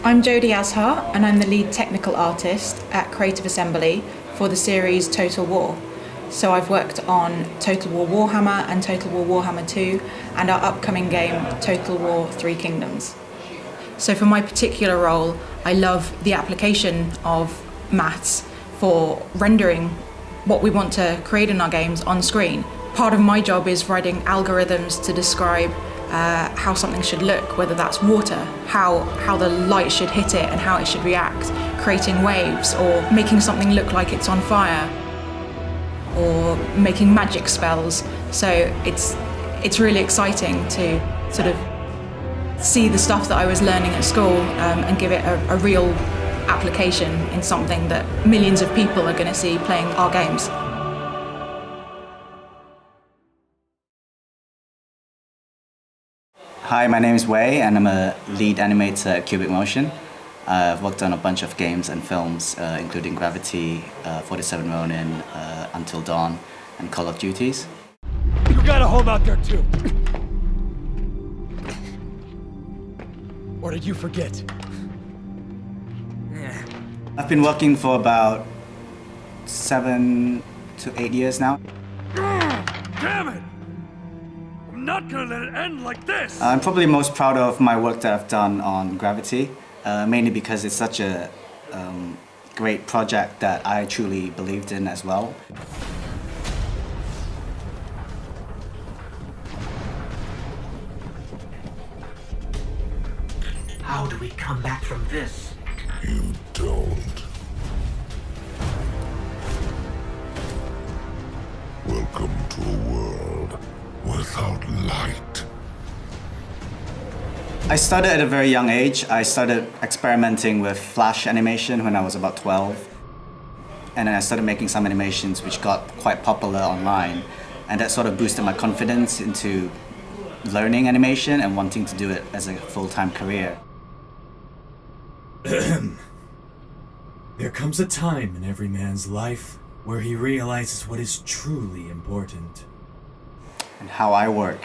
I'm Jodie Ashart and I'm the lead technical artist at Creative Assembly for the series Total War. So I've worked on Total War Warhammer and Total War Warhammer 2 and our upcoming game Total War Three Kingdoms. So for my particular role, I love the application of maths for rendering what we want to create in our games on screen. Part of my job is writing algorithms to describe how something should look, whether that's water, how the light should hit it and how it should react, creating waves or making something look like it's on fire, or making magic spells. So it's really exciting to sort of see the stuff that I was learning at school and give it a real application in something that millions of people are going to see playing our games. Hi, my name is Wei and I'm a lead animator at Cubic Motion. I've worked on a bunch of games and films, including Gravity, 47 Ronin, Until Dawn, and Call of Duties. You got a home out there too! Or did you forget? I've been working for about 7 to 8 years now. Damn it! I'm not gonna let it end like this! I'm probably most proud of my work that I've done on Gravity, mainly because it's such a great project that I truly believed in as well. How do we come back from this? You don't. Welcome to a world without light. I started at a very young age. I started experimenting with flash animation when I was about 12. And then I started making some animations which got quite popular online. And that sort of boosted my confidence into learning animation and wanting to do it as a full-time career. There comes a time in every man's life where he realizes what is truly important. And how I work.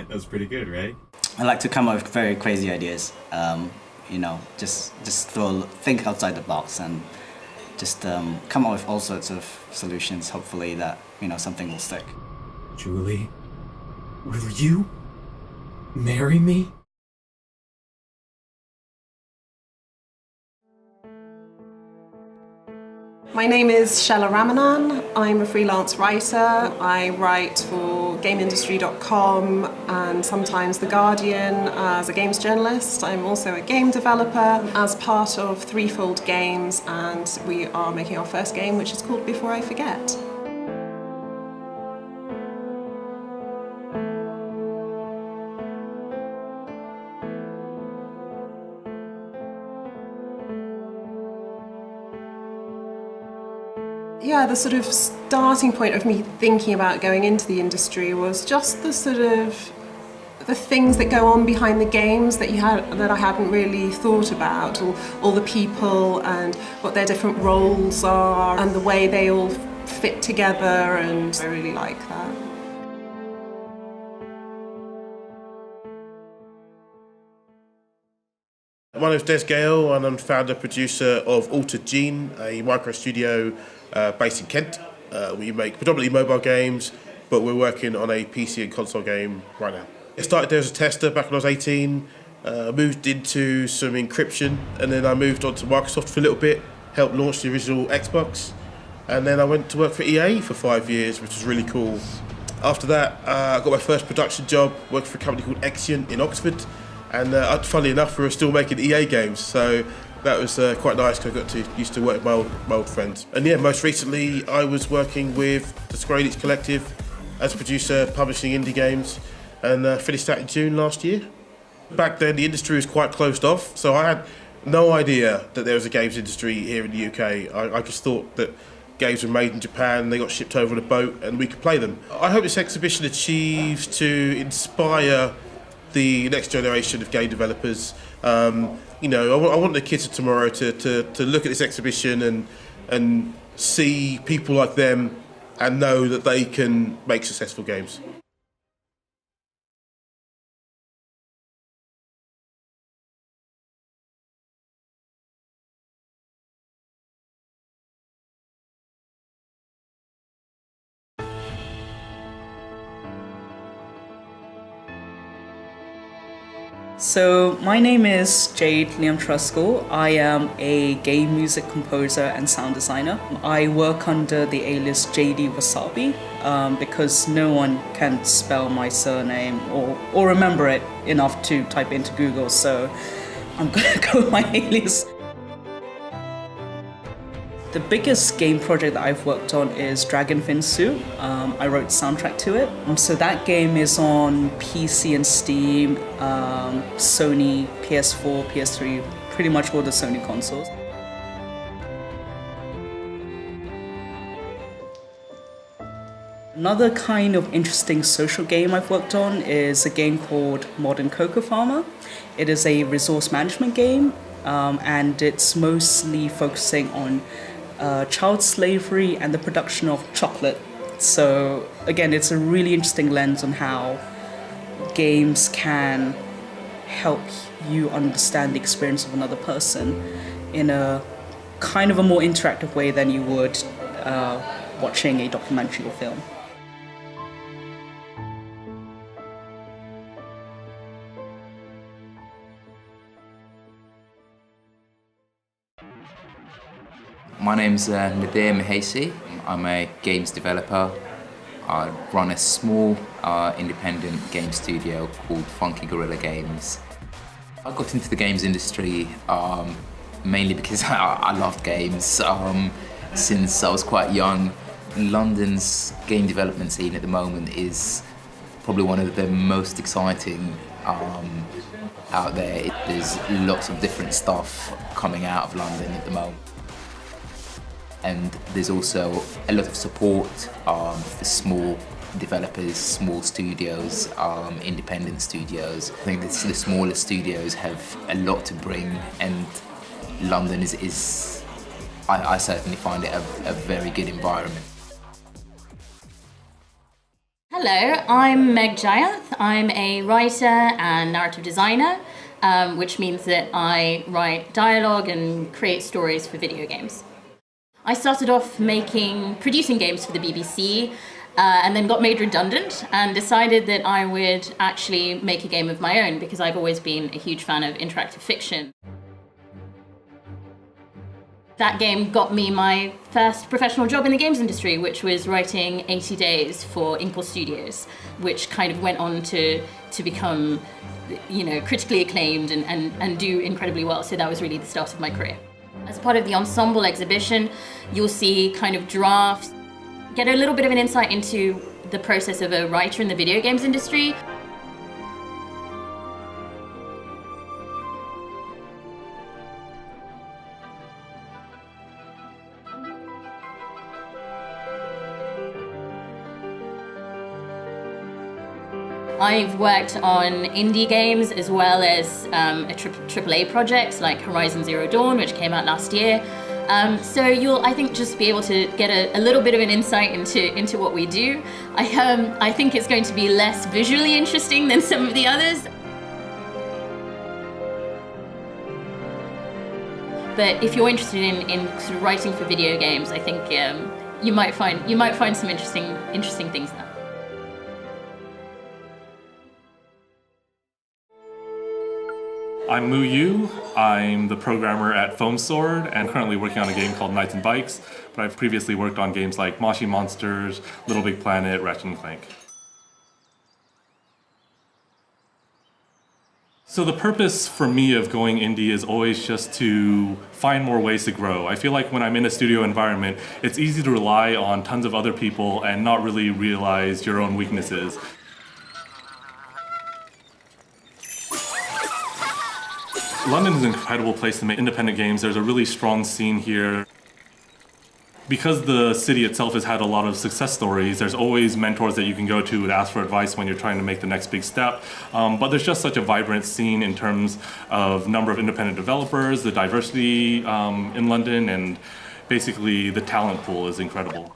That's pretty good, right? I like to come up with very crazy ideas. You know, just think outside the box and just come up with all sorts of solutions. Hopefully that, you know, something will stick. Julie, will you marry me? My name is Shella Ramanan. I'm a freelance writer. I write for GameIndustry.com and sometimes The Guardian as a games journalist. I'm also a game developer as part of Threefold Games, and we are making our first game, which is called Before I Forget. Yeah, the sort of starting point of me thinking about going into the industry was just the sort of the things that go on behind the games that I hadn't really thought about, all the people and what their different roles are and the way they all fit together, and I really like that. My name is Des Gale and I'm founder producer of Altered Gene, a micro studio based in Kent. We make predominantly mobile games, but we're working on a PC and console game right now. I started there as a tester back when I was 18, moved into some encryption, and then I moved on to Microsoft for a little bit, helped launch the original Xbox, and then I went to work for EA for 5 years, which was really cool. After that, I got my first production job working for a company called Exient in Oxford, and funnily enough, we were still making EA games, so that was quite nice because I got to used to work with my old friends. And yeah, most recently I was working with the Square Enix Collective as a producer, publishing indie games, and finished that in June last year. Back then the industry was quite closed off, so I had no idea that there was a games industry here in the UK. I just thought that games were made in Japan, they got shipped over on a boat and we could play them. I hope this exhibition achieves to inspire the next generation of game developers. You know, I want the kids of tomorrow to look at this exhibition and see people like them and know that they can make successful games. So my name is Jade Liam Truscall. I am a game music composer and sound designer. I work under the alias JD Wasabi because no one can spell my surname or remember it enough to type into Google, so I'm gonna go with my alias. The biggest game project that I've worked on is Dragon Fin Suit. I wrote the soundtrack to it. So that game is on PC and Steam, Sony, PS4, PS3, pretty much all the Sony consoles. Another kind of interesting social game I've worked on is a game called Modern Cocoa Farmer. It is a resource management game, and it's mostly focusing on child slavery and the production of chocolate. So again, it's a really interesting lens on how games can help you understand the experience of another person in a kind of a more interactive way than you would watching a documentary or film. My name's Nadir Mahesi. I'm a games developer. I run a small independent game studio called Funky Gorilla Games. I got into the games industry mainly because I loved games since I was quite young. London's game development scene at the moment is probably one of the most exciting out there. There's lots of different stuff coming out of London at the moment. And there's also a lot of support for small developers, small studios, independent studios. I think the smaller studios have a lot to bring, and London is I certainly find it a very good environment. Hello, I'm Meg Jayath. I'm a writer and narrative designer, which means that I write dialogue and create stories for video games. I started off producing games for the BBC, and then got made redundant and decided that I would actually make a game of my own because I've always been a huge fan of interactive fiction. That game got me my first professional job in the games industry, which was writing 80 Days for Inkle Studios, which kind of went on to become, critically acclaimed and do incredibly well. So that was really the start of my career. As part of the Ensemble exhibition, you'll see kind of drafts, get a little bit of an insight into the process of a writer in the video games industry. I've worked on indie games as well as AAA projects like Horizon Zero Dawn, which came out last year. So you'll, I think, just be able to get a little bit of an insight into what we do. I think it's going to be less visually interesting than some of the others. But if you're interested in sort of writing for video games, I think you might find some interesting things there. I'm Mu Yu. I'm the programmer at Foam Sword and currently working on a game called Knights and Bikes, but I've previously worked on games like Moshi Monsters, Little Big Planet, Ratchet and Clank. So the purpose for me of going indie is always just to find more ways to grow. I feel like when I'm in a studio environment, it's easy to rely on tons of other people and not really realize your own weaknesses. London is an incredible place to make independent games. There's a really strong scene here. Because the city itself has had a lot of success stories, there's always mentors that you can go to and ask for advice when you're trying to make the next big step. But there's just such a vibrant scene in terms of number of independent developers, the diversity in London, and basically the talent pool is incredible.